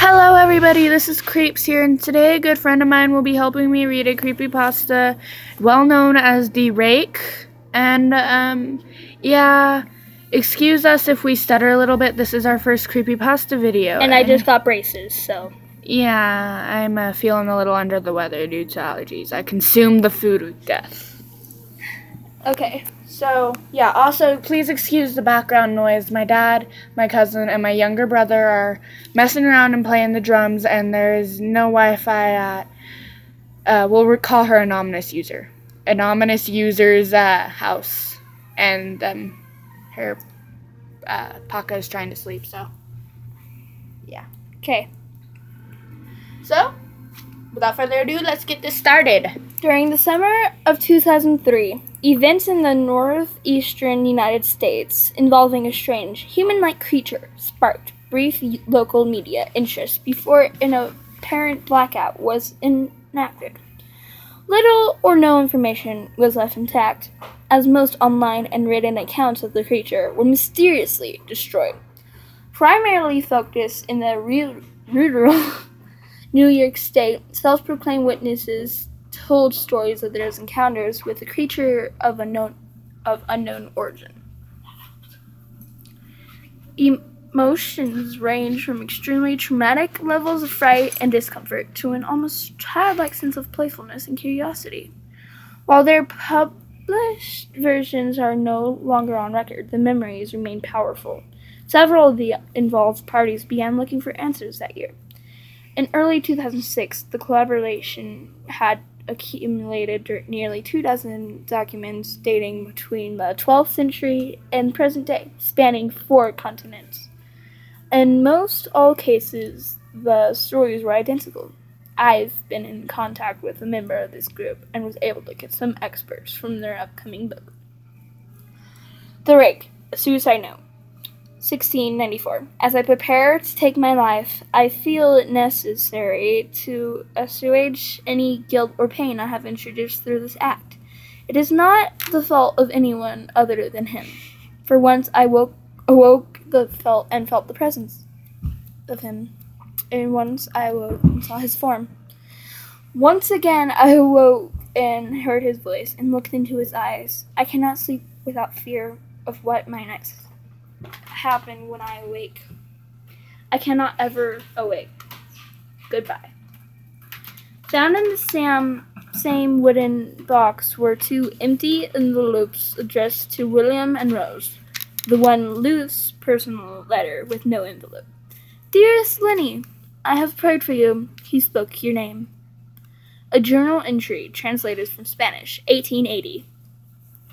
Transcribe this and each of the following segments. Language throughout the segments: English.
Hello everybody, this is Creeps here, and today a good friend of mine will be helping me read a creepypasta well known as the Rake. And yeah, excuse us if we stutter a little bit. This is our first creepypasta video. And I just got braces, so. Yeah, I'm feeling a little under the weather due to allergies. I consumed the food with death. Okay, so yeah, also please excuse the background noise. My dad, my cousin, and my younger brother are messing around and playing the drums, and there is no Wi-Fi at, we'll call her Anonymous User. Anonymous User's house. And her Paka is trying to sleep, so yeah. Okay. So, without further ado, let's get this started. During the summer of 2003, events in the northeastern United States involving a strange, human-like creature sparked brief local media interest before an apparent blackout was enacted. Little or no information was left intact, as most online and written accounts of the creature were mysteriously destroyed. Primarily focused in the rural New York State, self-proclaimed witnesses told stories of their encounters with a creature of unknown origin. Emotions range from extremely traumatic levels of fright and discomfort to an almost childlike sense of playfulness and curiosity. While their published versions are no longer on record, the memories remain powerful. Several of the involved parties began looking for answers that year. In early 2006, the collaboration had accumulated nearly 24 documents dating between the 12th century and present day, spanning 4 continents. In most all cases, the stories were identical. I've been in contact with a member of this group and was able to get some excerpts from their upcoming book. The Rake, a Suicide Note. 1694. As I prepare to take my life, I feel it necessary to assuage any guilt or pain I have introduced through this act. It is not the fault of anyone other than him. For once I awoke and felt the presence of him, and once I awoke and saw his form. Once again I awoke and heard his voice and looked into his eyes. I cannot sleep without fear of what might next happen when I awake. I cannot ever awake. Goodbye. Found in the same wooden box were 2 empty envelopes addressed to William and Rose. The one loose personal letter with no envelope. Dearest Lenny, I have prayed for you. He spoke your name. A journal entry translated from Spanish, 1880.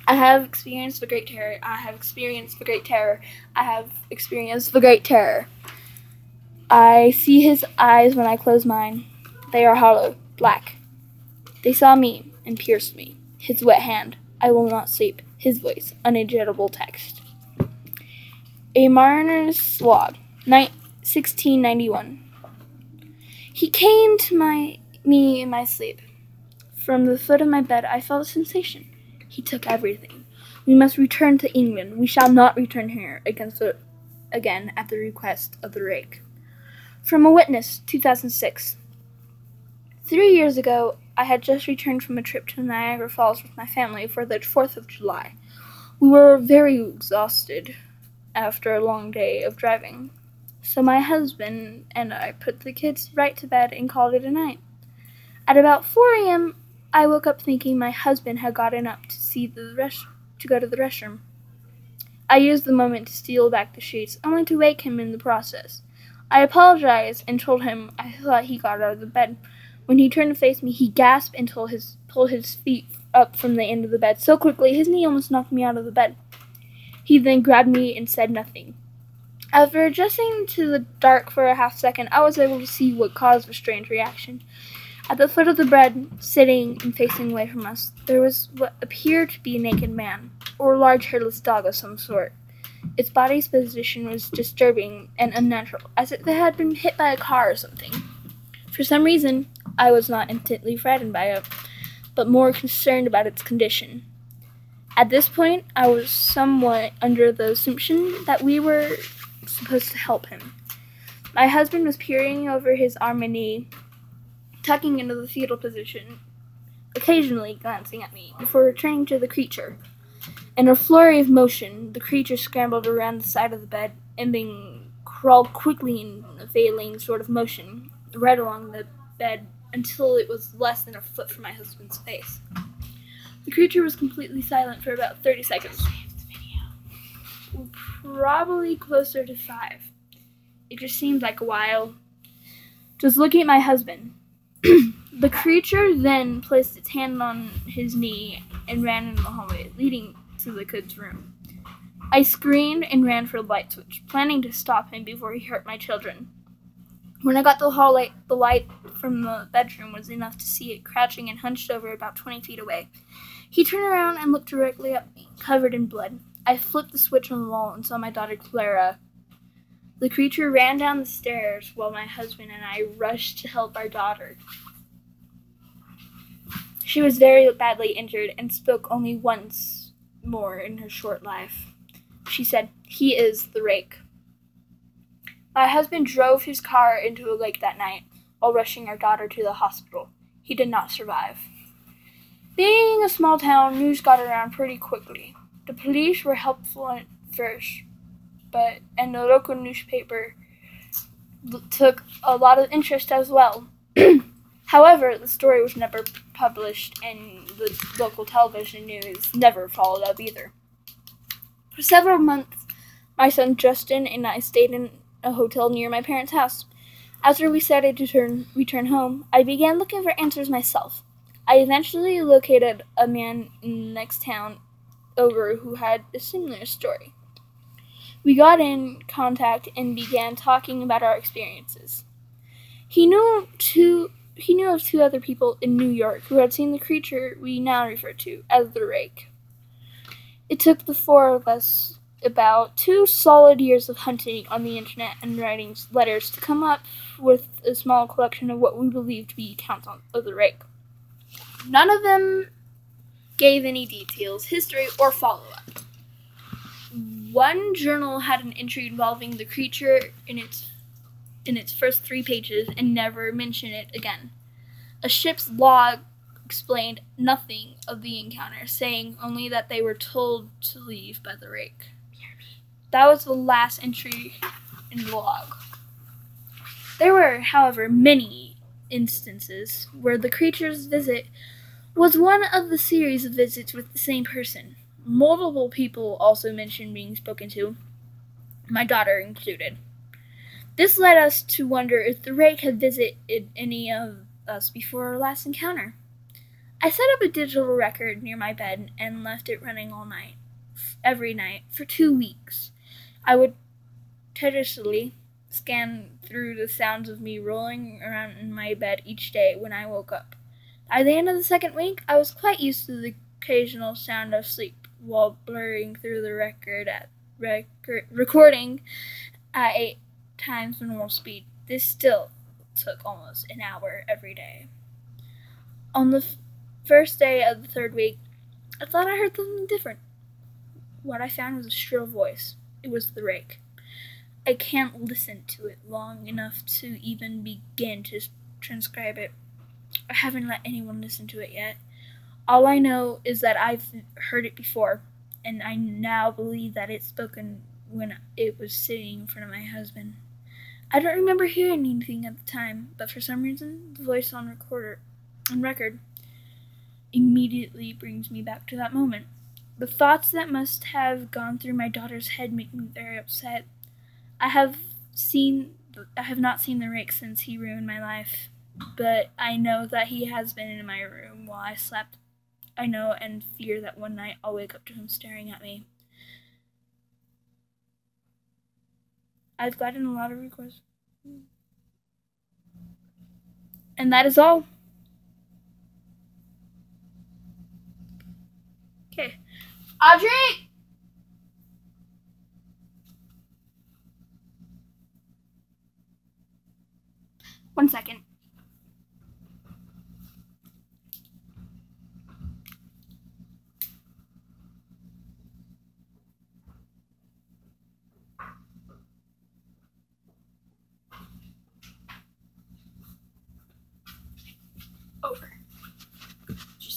I have experienced the great terror. I have experienced the great terror. I have experienced the great terror. I see his eyes when I close mine. They are hollow, black. They saw me and pierced me. His wet hand. I will not sleep. His voice. Unedible text. A Mariner's Log. 1691. He came to me in my sleep. From the foot of my bed I felt a sensation. He took everything. We must return to England. We shall not return here again at the request of the Rake. From a witness, 2006. 3 years ago, I had just returned from a trip to Niagara Falls with my family for the 4th of July. We were very exhausted after a long day of driving, so my husband and I put the kids right to bed and called it a night. At about 4 a.m., I woke up thinking my husband had gotten up to go to the restroom. I used the moment to steal back the sheets, only to wake him in the process. I apologized and told him I thought he got out of the bed. When he turned to face me, he gasped and pulled his feet up from the end of the bed so quickly his knee almost knocked me out of the bed. He then grabbed me and said nothing. After adjusting to the dark for a half second, I was able to see what caused the strange reaction. At the foot of the bed, sitting and facing away from us, there was what appeared to be a naked man, or a large hairless dog of some sort. Its body's position was disturbing and unnatural, as if it had been hit by a car or something. For some reason, I was not intently frightened by it, but more concerned about its condition. At this point, I was somewhat under the assumption that we were supposed to help him. My husband was peering over his arm and knee, tucking into the fetal position, occasionally glancing at me, before returning to the creature. In a flurry of motion, the creature scrambled around the side of the bed and then crawled quickly in a failing sort of motion, right along the bed until it was less than a foot from my husband's face. The creature was completely silent for about 30 seconds. Probably closer to 5. It just seemed like a while. Just looking at my husband. The creature then placed its hand on his knee and ran into the hallway, leading to the kid's room. I screamed and ran for the light switch, planning to stop him before he hurt my children. When I got to the hallway, the light from the bedroom was enough to see it crouching and hunched over about 20 feet away. He turned around and looked directly at me, covered in blood. I flipped the switch on the wall and saw my daughter Clara. The creature ran down the stairs while my husband and I rushed to help our daughter. She was very badly injured and spoke only once more in her short life. She said, "He is the Rake." My husband drove his car into a lake that night while rushing our daughter to the hospital. He did not survive. Being a small town, news got around pretty quickly. The police were helpful at first, and the local newspaper took a lot of interest as well. However, the story was never published, and the local television news never followed up either. For several months, my son Justin and I stayed in a hotel near my parents' house. After we started to return home, I began looking for answers myself. I eventually located a man in the next town over who had a similar story. We got in contact and began talking about our experiences. He knew of two other people in New York who had seen the creature we now refer to as the Rake. It took the 4 of us about 2 solid years of hunting on the internet and writing letters to come up with a small collection of what we believed to be accounts of the Rake. None of them gave any details, history, or follow-up. One journal had an entry involving the creature in its first 3 pages and never mentioned it again. A ship's log explained nothing of the encounter, saying only that they were told to leave by the Rake. That was the last entry in the log. There were, however, many instances where the creature's visit was one of the series of visits with the same person. Multiple people also mentioned being spoken to, my daughter included. This led us to wonder if the Rake had visited any of us before our last encounter. I set up a digital record near my bed and left it running all night, every night, for 2 weeks. I would tediously scan through the sounds of me rolling around in my bed each day when I woke up. By the end of the 2nd week, I was quite used to the occasional sound of sleep while blurring through the recording at 8 times the normal speed. This still took almost an hour every day. On the first day of the 3rd week, I thought I heard something different. What I found was a shrill voice. It was the Rake. I can't listen to it long enough to even begin to transcribe it. I haven't let anyone listen to it yet. All I know is that I've heard it before, and I now believe that it spoken when it was sitting in front of my husband. I don't remember hearing anything at the time, but for some reason, the voice on record immediately brings me back to that moment. The thoughts that must have gone through my daughter's head make me very upset. I have not seen the Rake since he ruined my life, but I know that he has been in my room while I slept. I know and fear that one night I'll wake up to him staring at me. I've gotten a lot of requests. And that is all. Okay. Audrey! One second.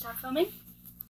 start filming.